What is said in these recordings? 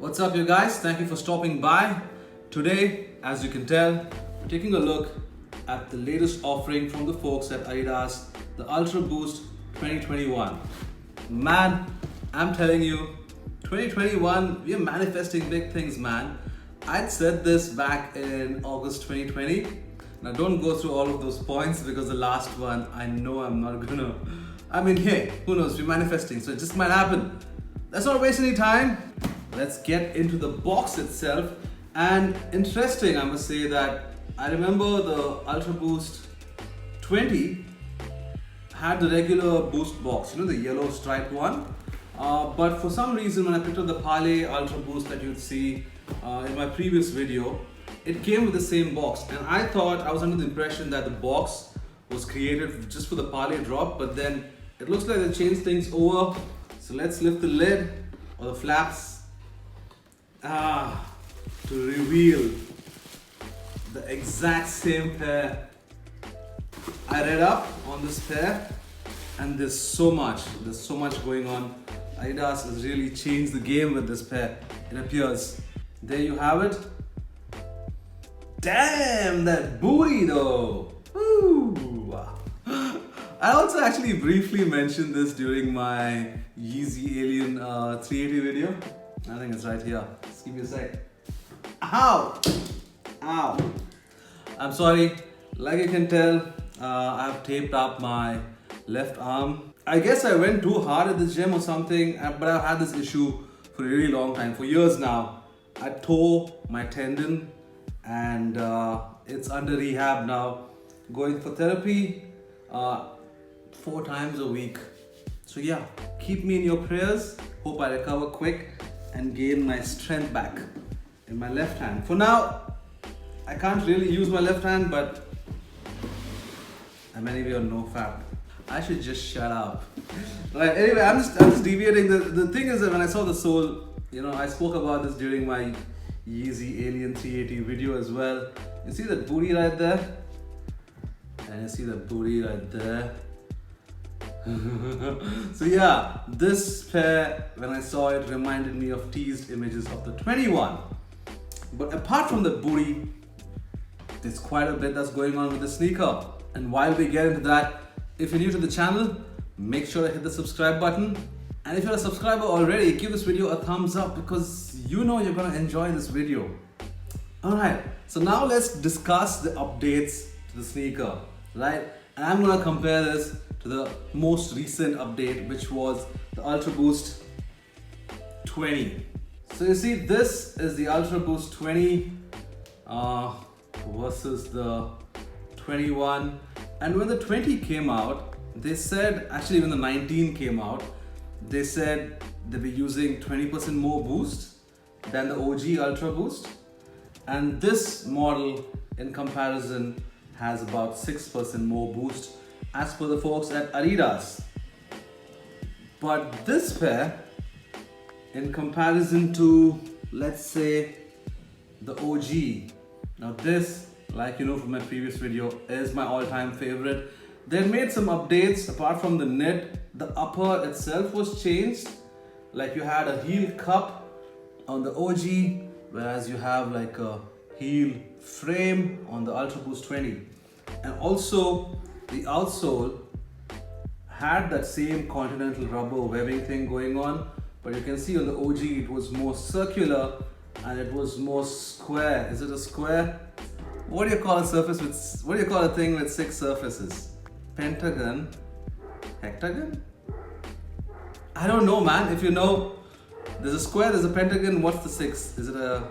What's up you guys? Thank you for stopping by. Today, as you can tell, we're taking a look at the latest offering from the folks at Adidas, the Ultraboost 2021. Man, I'm telling you, 2021, we are manifesting big things, man. I'd said this back in August 2020. Now don't go through all of those points because the last one, I know I'm not gonna. Hey, who knows, we're manifesting, so it just might happen. Let's not waste any time. Let's get into the box itself. And interesting, I must say that I remember the Ultraboost 20 had the regular boost box, the yellow striped one. But for some reason, when I picked up the Parley Ultraboost that you'd see in my previous video, it came with the same box. And I thought, I was under the impression that the box was created just for the Parley drop, but then it looks like they changed things over. So let's lift the lid or the flaps to reveal the exact same pair. I read up on this pair and there's so much going on. Adidas has really changed the game with this pair, it appears. There you have it. Damn, that booty though. Woo. I also actually briefly mentioned this during my Yeezy Alien 380 video. I think it's right here. Just give me a sec. Ow! Ow! I'm sorry. Like you can tell, I've taped up my left arm. I guess I went too hard at the gym or something, but I've had this issue for a really long time, for years now. I tore my tendon and it's under rehab now. Going for therapy 4 times a week. So yeah, keep me in your prayers. Hope I recover quick and gain my strength back in my left hand. For now, I can't really use my left hand, but I'm anyway on no fap. I should just shut up. Right, anyway, I'm just deviating. The thing is that when I saw the sole, I spoke about this during my Yeezy Alien 380 video as well. You see that booty right there? And you see that booty right there? So yeah, this pair, when I saw it, reminded me of teased images of the 21. But apart from the booty, there's quite a bit that's going on with the sneaker. And while we get into that, if you're new to the channel, make sure to hit the subscribe button. And if you're a subscriber already, give this video a thumbs up because you're gonna enjoy this video. Alright, so now let's discuss the updates to the sneaker, right? And I'm gonna compare this to the most recent update, which was the Ultraboost 20. So you see, this is the Ultraboost 20 versus the 21. And when the 20 came out, they said, actually when the 19 came out, they said they were using 20% more boost than the OG Ultraboost. And this model, in comparison, has about 6% more boost as per the folks at Adidas. But this pair, in comparison to, let's say, the OG, now this, like from my previous video, is my all-time favorite. They made some updates. Apart from the knit, the upper itself was changed. Like you had a heel cup on the OG, whereas you have like a heel frame on the Ultraboost 20. And also the outsole had that same continental rubber webbing thing going on, but you can see on the OG it was more circular and it was more square. Is it a square? What do you call a surface with, what do you call a thing with 6 surfaces? Pentagon? Hectagon? I don't know, man. If you know, there's a square, there's a pentagon, what's the 6? Is it a,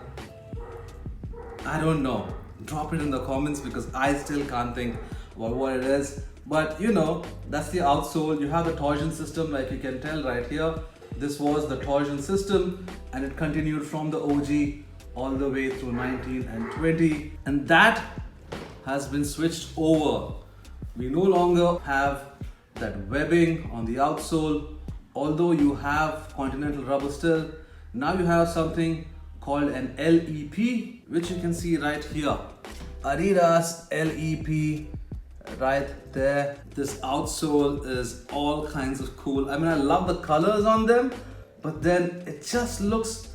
I don't know. Drop it in the comments because I still can't think about what it is. But that's the outsole. You have the torsion system, like you can tell right here. This was the torsion system and it continued from the OG all the way through 19 and 20. And that has been switched over. We no longer have that webbing on the outsole. Although you have continental rubber still, now you have something called an LEP, which you can see right here. Adidas LEP right there. This outsole is all kinds of cool. I love the colors on them, but then it just looks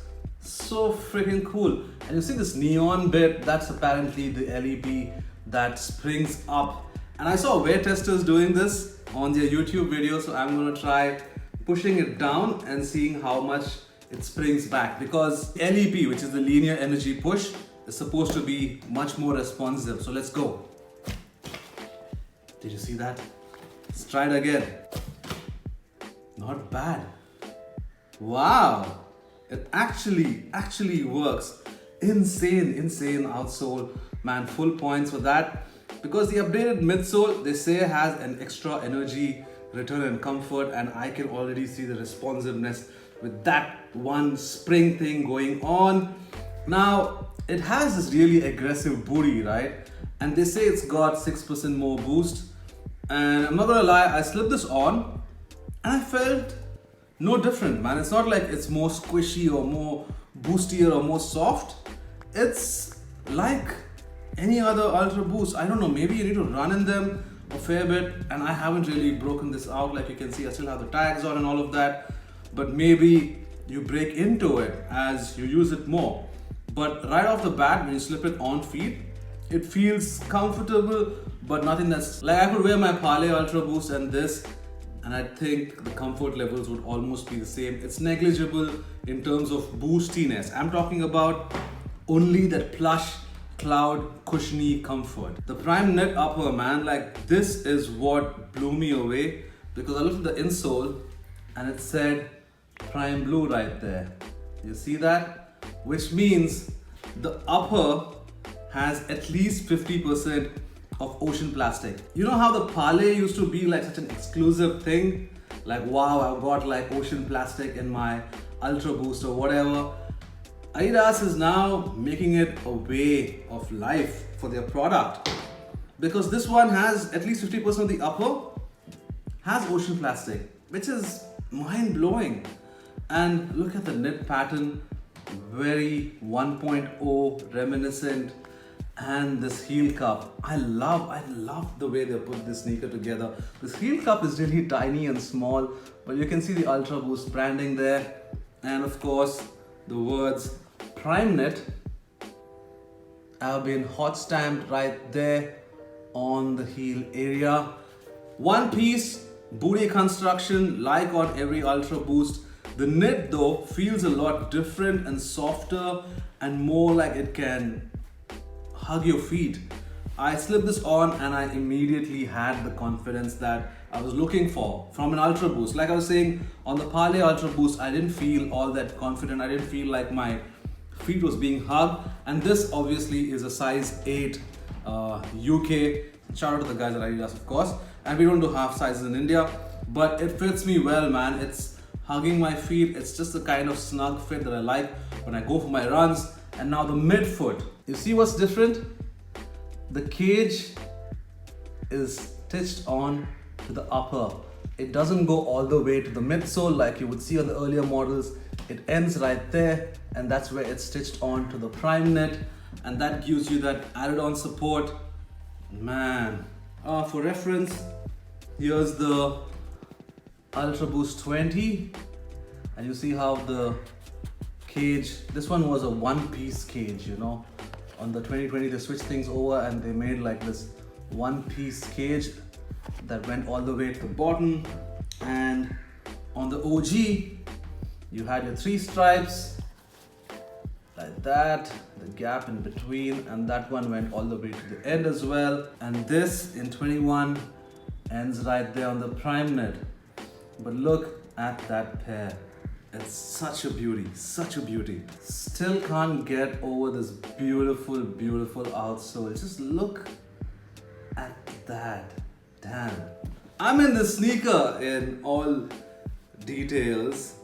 So freaking cool. And you see this neon bit, that's apparently the LEP that springs up. And I saw wear testers doing this on their YouTube video, so I'm gonna try pushing it down and seeing how much it springs back, because LEP, which is the linear energy push, is supposed to be much more responsive. So let's go. Did you see that? Let's try it again. Not bad. Wow. It actually works. Insane outsole. Man, full points for that. Because the updated midsole, they say, has an extra energy return and comfort, and I can already see the responsiveness with that one spring thing going on. Now, it has this really aggressive booty, right? And they say it's got 6% more boost. And I'm not gonna lie, I slipped this on and I felt no different, man. It's not like it's more squishy or more boostier or more soft. It's like any other Ultraboost. I don't know, maybe you need to run in them a fair bit, and I haven't really broken this out. Like you can see, I still have the tags on and all of that, but maybe you break into it as you use it more. But right off the bat, when you slip it on feet, it feels comfortable, but nothing that's like, I could wear my Parley Ultraboost and this, and I think the comfort levels would almost be the same. It's negligible in terms of boostiness. I'm talking about only that plush cloud cushiony comfort. The prime knit upper, man, like this is what blew me away, because I looked at the insole and it said prime blue right there. You see that? Which means the upper has at least 50% of ocean plastic. You know how the Parley used to be like such an exclusive thing? Like, wow, I've got like ocean plastic in my Ultraboost or whatever. Adidas is now making it a way of life for their product, because this one has at least 50% of the upper has ocean plastic, which is mind-blowing. And look at the knit pattern, very 1.0 reminiscent, and this heel cup. I love the way they put this sneaker together. This heel cup is really tiny and small, but you can see the Ultraboost branding there, and of course the words Prime Knit have been hot stamped right there on the heel area. One piece booty construction like on every Ultraboost. The knit though feels a lot different and softer and more like it can hug your feet. I slipped this on and I immediately had the confidence that I was looking for from an Ultraboost. Like I was saying, on the Parley Ultraboost, I didn't feel all that confident. I didn't feel like my feet was being hugged. And this obviously is a size 8 UK. Shout out to the guys at Adidas, of course. And we don't do half sizes in India, but it fits me well, man. It's hugging my feet. It's just the kind of snug fit that I like when I go for my runs. And now the midfoot. You see what's different? The cage is stitched on to the upper. It doesn't go all the way to the midsole like you would see on the earlier models. It ends right there, and that's where it's stitched on to the prime knit, and that gives you that added on support. Man, for reference, here's the Ultraboost 20, and you see how the cage, this one was a one-piece cage, you know. On the 2020 they switched things over and they made like this one-piece cage that went all the way to the bottom. And on the OG you had your 3 stripes like that, the gap in between, and that one went all the way to the end as well. And this in 21 ends right there on the prime knit. But look at that pair. It's such a beauty, such a beauty. Still can't get over this beautiful, beautiful outsole. Just look at that. Damn. I'm in the sneaker in all details.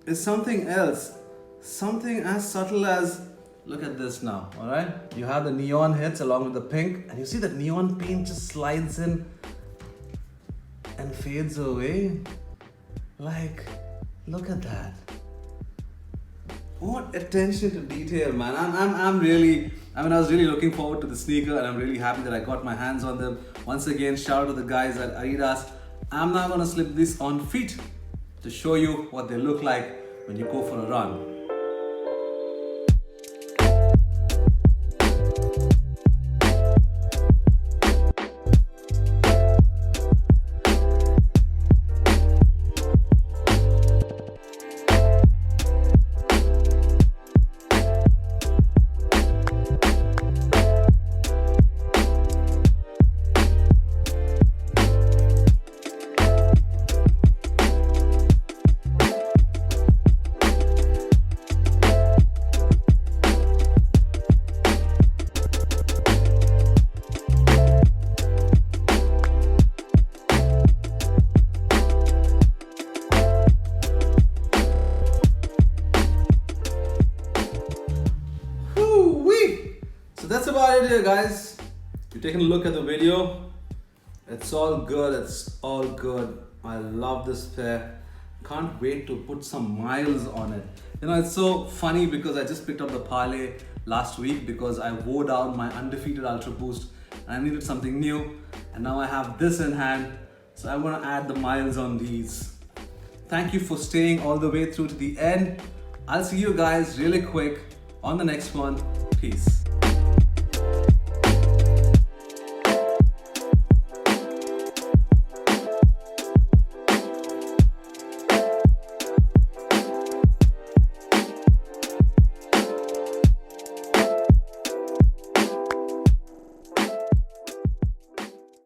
It's something else. Something as subtle as, look at this now, all right? You have the neon hits along with the pink, and you see that neon paint just slides in and fades away. Like, look at that. What attention to detail, man. I was really looking forward to the sneaker, and I'm really happy that I got my hands on them. Once again, shout out to the guys at Adidas. I'm now gonna slip this on feet to show you what they look like when you go for a run. Woo-wee. So that's about it here, guys. You're taking a look at the video. It's all good. It's all good. I love this pair. Can't wait to put some miles on it. You know, it's so funny because I just picked up the parlay last week because I wore down my undefeated Ultraboost and I needed something new. And now I have this in hand. So I want to add the miles on these. Thank you for staying all the way through to the end. I'll see you guys really quick on the next one. Peace.